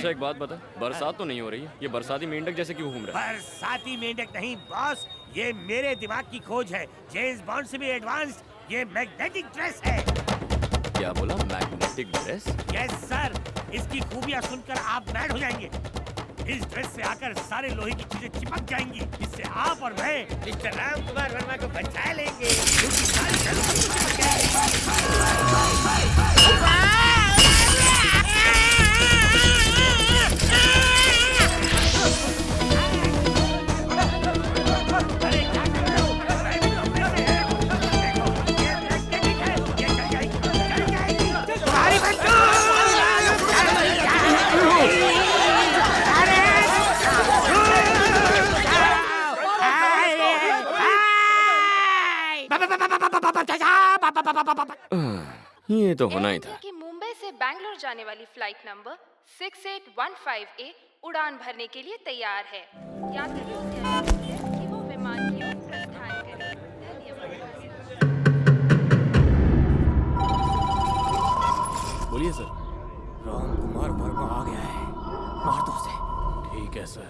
अच्छा एक बात बता, बरसात तो नहीं हो रही है, ये बरसाती मेंढक जैसे क्यों घूम रहा है? बरसाती मेंढक नहीं बॉस, ये मेरे दिमाग की खोज है, जेम्स बॉन्ड से भी एडवांस्ड। ये मैग्नेटिक ड्रेस है। क्या बोला? Magnetic dress? यस सर, इसकी खूबियां सुनकर आप मैड हो जाएंगे। इस ड्रेस से आकर सारे लोहे की चीजें चिपक जाएंगी। इससे आप और मैं मिस्टर राम कुमार वर्मा को बचा लेंगे, क्योंकि सारी जरूरत चिपक अरे क्या कर रहे हो? मैं भी तो अपने से है। देखो, ये मैग्नेटिक है, ये चल जाएगी, चल जाएगी। तुम्हारी बंदूक! ये तो होना ही था। कि मुंबई से बैंगलोर जाने वाली फ्लाइट नंबर 6815A उड़ान भरने के लिए तैयार है। यात्रियों से अनुरोध है कि वो विमान की ओर प्रस्थान करें। धन्यवाद। बोलिए सर। राम कुमार वर्मा आ गया है, मार दो उसे। ठीक है सर।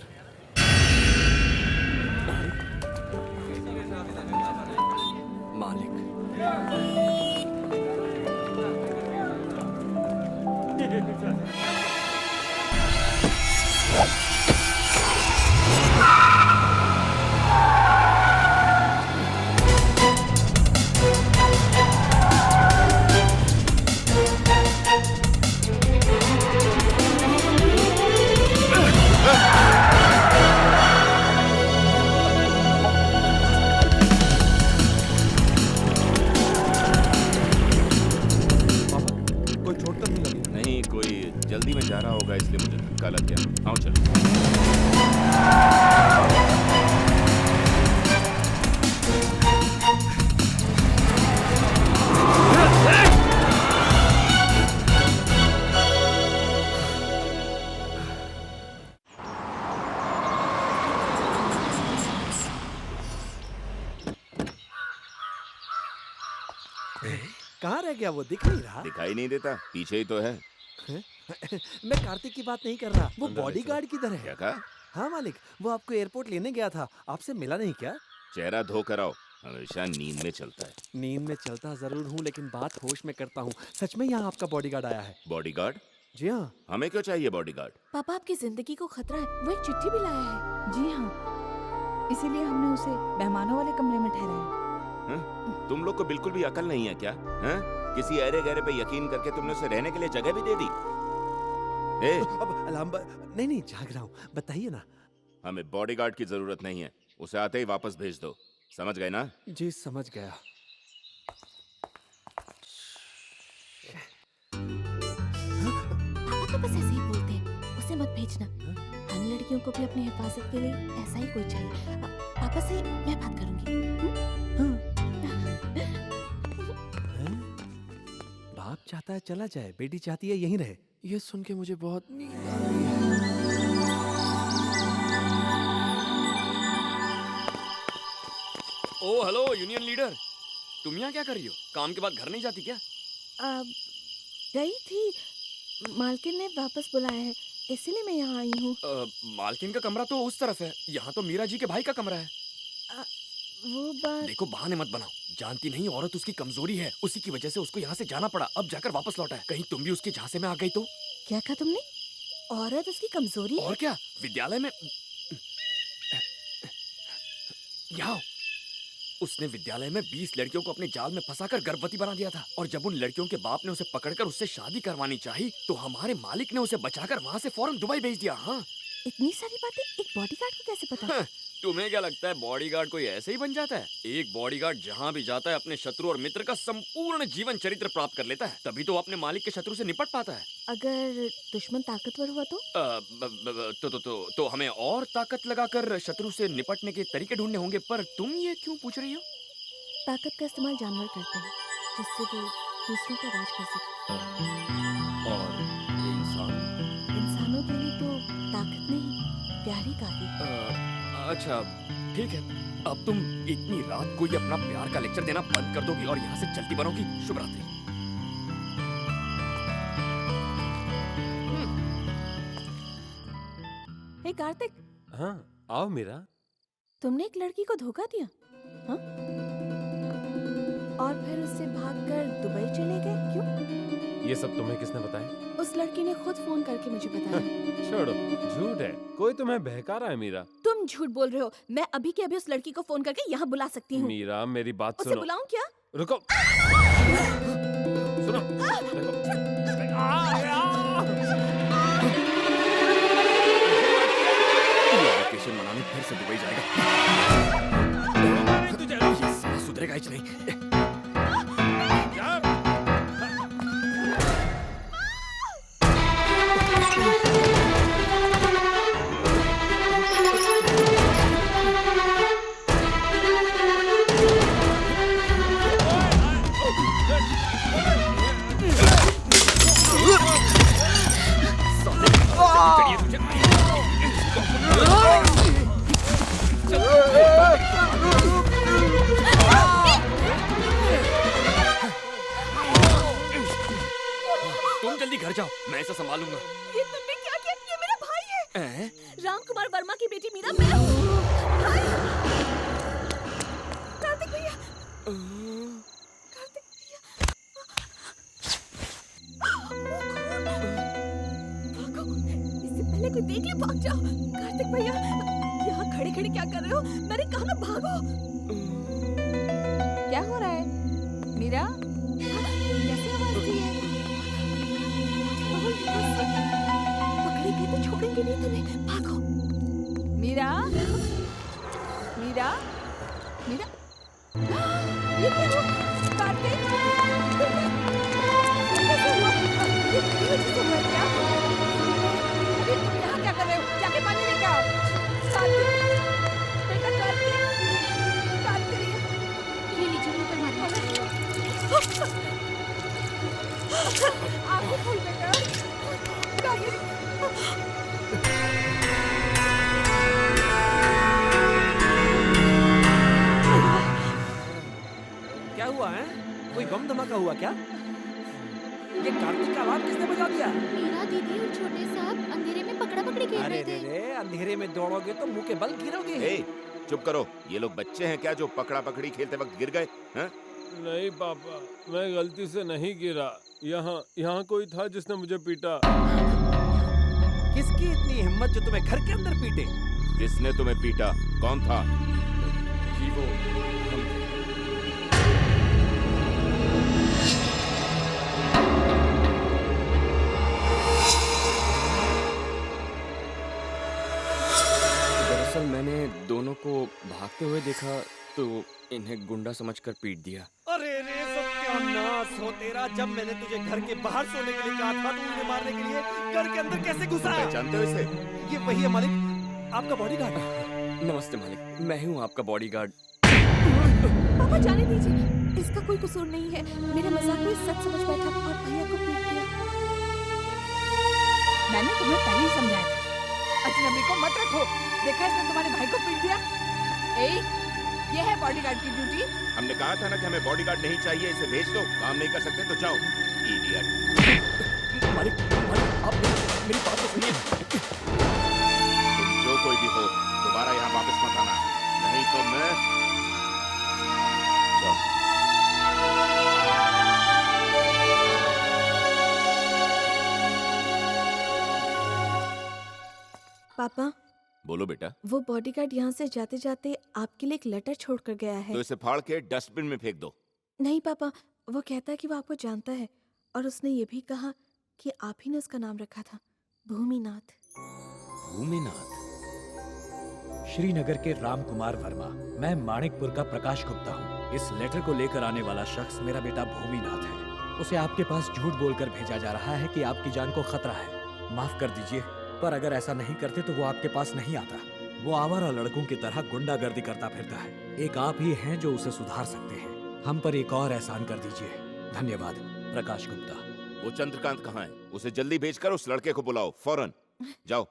मालिक। कोई चोट तो नहीं लगी? नहीं, कोई जल्दी में जा रहा होगा इसलिए मुझे धक्का लग गया। आओ चलो। कहाँ रह गया वो? दिख नहीं रहा। दिखाई नहीं देता, पीछे ही तो है। मैं कार्तिक की बात नहीं कर रहा, वो अंदर ले बॉडीगार्ड किधर क्या है? कहा? हाँ मालिक, वो आपको एयरपोर्ट लेने गया था, आपसे मिला नहीं क्या? चेहरा धो कर आओ, हमेशा नींद में चलता है। नींद में चलता जरूर हूँ, लेकिन बात होश में करता हूँ। सच में यहाँ आपका बॉडीगार्ड आया है? बॉडीगार्ड? जी हाँ। हमें क्यों चाहिए बॉडीगार्ड? पापा आपकी जिंदगी को खतरा है, वो एक चिट्ठी भी लाया है। जी हाँ, इसीलिए हमने उसे मेहमानों वाले कमरे में ठहराया। तुम लोग को बिल्कुल भी अकल नहीं है क्या? हैं? किसी अरे गहरे पे यकीन करके तुमने उसे रहने के लिए जगह भी दे दी। अब अलार्म नहीं जाग रहा हूँ, बताइए ना। हमें बॉडीगार्ड की जरूरत नहीं है, उसे आते ही वापस भेज दो। समझ गए ना? जी समझ गया। पापा तो बस ऐसे ही बोलते हैं, उसे मत भेजना। हम लड़कियों को भी अपनी हिफाजत के लिए ऐसा ही कोई चाहिए। पापा से मैं बात करूंगी। बाप चाहता है चला जाए, बेटी चाहती है यहीं रहे। ये सुन के मुझे बहुत नींद आ रही है। ओ हेलो यूनियन लीडर, तुम यहाँ क्या कर रही हो? काम के बाद घर नहीं जाती क्या? गई थी, मालकिन ने वापस बुलाया है, इसीलिए मैं यहाँ आई हूँ। मालकिन का कमरा तो उस तरफ है, यहाँ तो मीरा जी के भाई का कमरा है। वो बात। देखो बहाने मत बनाओ, जानती नहीं औरत उसकी कमजोरी है, उसी की वजह से उसको यहाँ से जाना पड़ा, अब जाकर वापस लौटा है। कहीं तुम भी उसके झांसे में आ गई तो? क्या कहा तुमने? औरत उसकी कमजोरी है? और क्या, विद्यालय में यहाँ उसने विद्यालय में 20 लड़कियों को अपने जाल में फंसाकर गर्भवती बना दिया था, और जब उन लड़कियों के बाप ने उसे पकड़कर उससे शादी करवानी चाहिए तो हमारे मालिक ने उसे बचाकर वहाँ से फौरन दुबई भेज दिया। हाँ, इतनी सारी बातें एक बॉडीगार्ड को कैसे पता? तुम्हें क्या लगता है बॉडीगार्ड कोई ऐसे ही बन जाता है? एक बॉडीगार्ड जहाँ भी जाता है अपने शत्रु और मित्र का संपूर्ण जीवन चरित्र प्राप्त कर लेता है, तभी तो वो अपने मालिक के शत्रु से निपट पाता है। अगर दुश्मन ताकतवर हुआ तो? तो हमें और ताकत लगाकर शत्रु से निपटने के तरीके ढूंढने होंगे। पर तुम ये क्यों पूछ रही हो? ताकत का इस्तेमाल जानवर करते हैं, जिससे वो दूसरों पर राज कर सके। और इंसानों के लिए तो ताकत नहीं, प्यार ही काफी। अच्छा ठीक है, अब तुम इतनी रात को ही अपना प्यार का लेक्चर देना बंद कर दोगी और यहाँ से चलती बनोगी। शुभ रात्रि। हे कार्तिक, हाँ आओ मीरा। तुमने एक लड़की को धोखा दिया, हाँ? और फिर उससे भागकर दुबई चले गए, क्यों? ये सब तुम्हें किसने बताया? उस लड़की ने खुद फोन करके मुझे बताया। छोड़ो, झूठ है, कोई तुम्हें बहका रहा है मीरा। तुम झूठ बोल रहे हो। मैं अभी के अभी उस लड़की को फोन करके यहाँ बुला सकती हूँ। मीरा मेरी बात उसे सुनो। बुलाऊं क्या? रुको, सुनो, देखो। वेकेशन मनाने फिर से दुबई जाएगा। ये साला सुधरेगा ही नहीं। तुम जल्दी घर जाओ, मैं इसे संभालूंगा। ये तुमने क्या किया? ये मेरा भाई है। राम कुमार वर्मा की बेटी मीरा, मैं हूँ। भाई, कार्तिक भैया, कार्तिक भैया, भागो, इससे पहले कोई देख ले, भाग जाओ। कार्तिक भैया, यहाँ खड़े खड़े क्या कर रहे हो? मैंने कहा ना भागो। क्या हो रहा है मीरा? कैसे आवाज दी है? पकड़े गए तो छोड़ेंगे नहीं तुम्हें, भागो। मीरा, मीरा, मीरा, ये क्या हुआ? कार्तिक, कैसे हुआ? ये मेरी वजह से हुआ क्या? अरे तुम यहाँ क्या कर रहे हो? जाके पानी लेके आओ। कार्तिक, बेटा कार्तिक, कार्तिक, ये लीजिए मुंह पे मारो। आंखें खोल बेटा। कार्तिक, क्या हुआ है? कोई बम धमाका हुआ क्या? ये कार्तिक का अलार्म किसने बजा दिया? मीरा दीदी और छोटे साहब अंधेरे में पकड़ा पकड़ी खेल अरे रहे थे। रे, अंधेरे में दौड़ोगे तो मुंह के बल गिरोगे। ए, चुप करो। ये लोग बच्चे हैं क्या जो पकड़ा पकड़ी खेलते वक्त गिर गए? हैं? नहीं पापा, मैं गलती से नहीं गिरा। यहाँ कोई था जिसने मुझे पीटा। किसकी इतनी हिम्मत जो तुम्हें घर के अंदर पीटे? किसने तुम्हें पीटा? कौन था? जी वो हम थे। दरअसल मैंने दोनों को भागते हुए देखा तो इन्हें गुंडा समझकर पीट दिया। अरे रे सत्यानाश हो तेरा! जब मैंने तुझे घर के बाहर सोने के लिए कहा था तो उन्हें मारने के लिए घर के अंदर कैसे घुसा? पहचानते हो इसे? ये वही है मालिक, आपका बॉडीगार्ड। नमस्ते मालिक, मैं ही हूँ आपका बॉडीगार्ड। पापा जाने दीजिए, इसका कोई कसूर नहीं है। मेरे मजाक को सच समझ बैठा और भैया को पीट दिया। मैंने तुम्हें पहले ही समझाया था, अजनबी को मत रखो। देखा इसने तुम्हारे भाई को पीट दिया। ए, ये है बॉडीगार्ड की ड्यूटी। हमने कहा था ना कि हमें बॉडीगार्ड नहीं चाहिए, इसे भेज दो। काम नहीं कर सकते तो जाओ। इडियट। मालिक, मालिक आप मेरी बात तो सुनिए। तुम जो कोई भी हो, दोबारा यहाँ वापस मत आना, नहीं तो मैं... जाओ। पापा, बोलो बेटा। वो बॉडीगार्ड यहाँ से जाते जाते आपके लिए एक लेटर छोड़कर गया है। तो इसे फाड़ के डस्टबिन में फेंक दो। नहीं पापा, वो कहता है कि वो आपको जानता है और उसने ये भी कहा कि आप ही ने उसका नाम रखा था, भूमिनाथ। भूमिनाथ? श्रीनगर के राम कुमार वर्मा। मैं माणिकपुर का प्रकाश गुप्ता हूँ। इस लेटर को लेकर आने वाला शख्स मेरा बेटा भूमिनाथ है। उसे आपके पास झूठ बोलकर भेजा जा रहा है कि आपकी जान को खतरा है। माफ कर दीजिए, पर अगर ऐसा नहीं करते तो वो आपके पास नहीं आता। वो आवारा लड़कों की तरह गुंडागर्दी करता फिरता है। एक आप ही हैं जो उसे सुधार सकते हैं। हम पर एक और एहसान कर दीजिए। धन्यवाद। प्रकाश गुप्ता। वो चंद्रकांत कहाँ है? उसे जल्दी भेजकर उस लड़के को बुलाओ, फौरन। जाओ।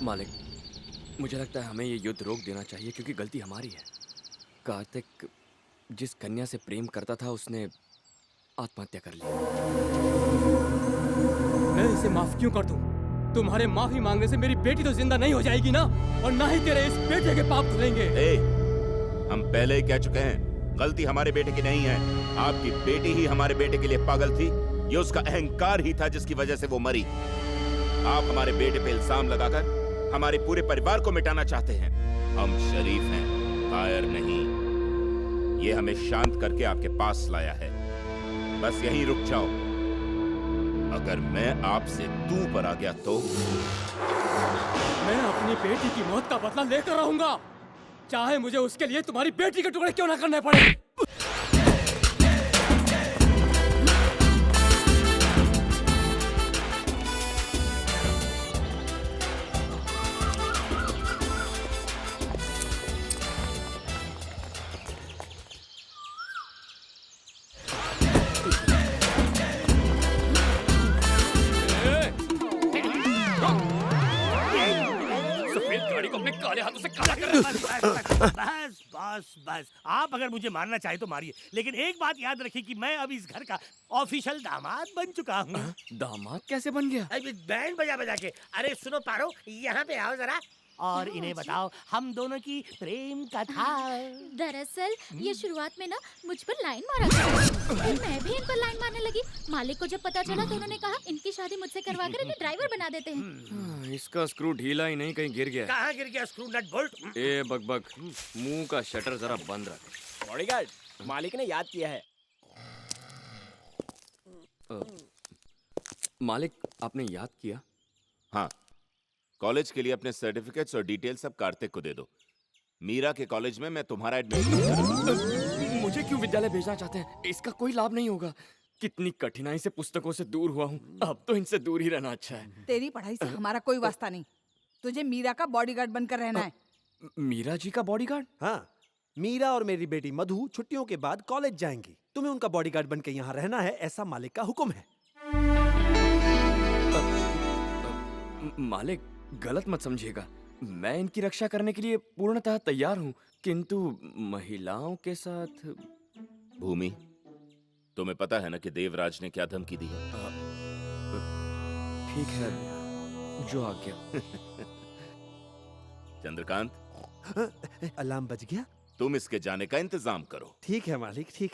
मालिक, मुझे लगता है हमें ये युद्ध रोक देना चाहिए क्योंकि गलती हमारी है। कार्तिक जिस कन्या से प्रेम करता था उसने आत्महत्या कर ली। मैं इसे माफ क्यों कर दूं? तुम्हारे माफी मांगने से मेरी बेटी तो जिंदा नहीं हो जाएगी ना, और ना ही तेरे इस बेटे के पाप धुलेंगे। हम पहले ही कह चुके हैं, गलती हमारे बेटे की नहीं है। आपकी बेटी ही हमारे बेटे के लिए पागल थी। ये उसका अहंकार ही था जिसकी वजह से वो मरी। आप हमारे बेटे पे इल्जाम लगाकर हमारे पूरे परिवार को मिटाना चाहते हैं। हम शरीफ हैं, कायर नहीं। ये हमें शांत करके आपके पास लाया है। बस यहीं रुक जाओ। अगर मैं आपसे तू पर आ गया तो मैं अपनी बेटी की मौत का बदला लेकर रहूंगा, चाहे मुझे उसके लिए तुम्हारी बेटी के टुकड़े क्यों ना करने पड़े। सफेद गाड़ी को अपने काले हाथों से काला कर। बस बस बस, आप अगर मुझे मारना चाहे तो मारिए, लेकिन एक बात याद रखिए कि मैं अब इस घर का ऑफिशियल दामाद बन चुका हूँ। दामाद कैसे बन गया? बैंड बजा बजा के। अरे सुनो पारो, यहाँ पे आओ जरा और इन्हें बताओ हम दोनों की प्रेम कथा। दरअसल ये शुरुआत में ना मुझ पर लाइन मारा था, मैं भी इन पर लाइन मारने लगी। मालिक को जब पता चला तो उन्होंने कहा इनकी शादी मुझसे करवाकर इन्हें ड्राइवर बना देते हैं। इसका स्क्रू ढीला ही नहीं, कहीं गिर गया। कहाँ गिर गया स्क्रू नट बोल्ट? ए बकबक, मुंह का शटर जरा बंद रख। बॉडीगार्ड, मालिक ने याद किया है। मालिक, आपने याद किया? हाँ, कॉलेज के लिए अपने सर्टिफिकेट्स और डिटेल सब कार्तिक को दे दो। मीरा के कॉलेज में मैं तुम्हारा एडमिशन। मुझे क्यों विद्यालय भेजना चाहते हैं? इसका कोई लाभ नहीं होगा। कितनी कठिनाई से पुस्तकों से दूर हुआ हूँ, अब तो इनसे दूर ही रहना अच्छा है। तेरी पढ़ाई से हमारा कोई वास्ता नहीं, तुझे मीरा का बॉडीगार्ड बनकर रहना है। मीरा जी का बॉडीगार्ड? हाँ, मीरा और मेरी बेटी मधु छुट्टियों के बाद कॉलेज जाएंगी। तुम्हें उनका बॉडीगार्ड बनकर यहाँ रहना है, ऐसा मालिक का हुक्म है। मालिक, गलत मत समझिएगा, मैं इनकी रक्षा करने के लिए पूर्णतः तैयार हूँ, किंतु महिलाओं के साथ। भूमि, तुम्हें पता है ना कि देवराज ने क्या धमकी दी है? ठीक है, जो आ गया। चंद्रकांत, अलार्म बज गया? तुम इसके जाने का इंतजाम करो। ठीक है मालिक, ठीक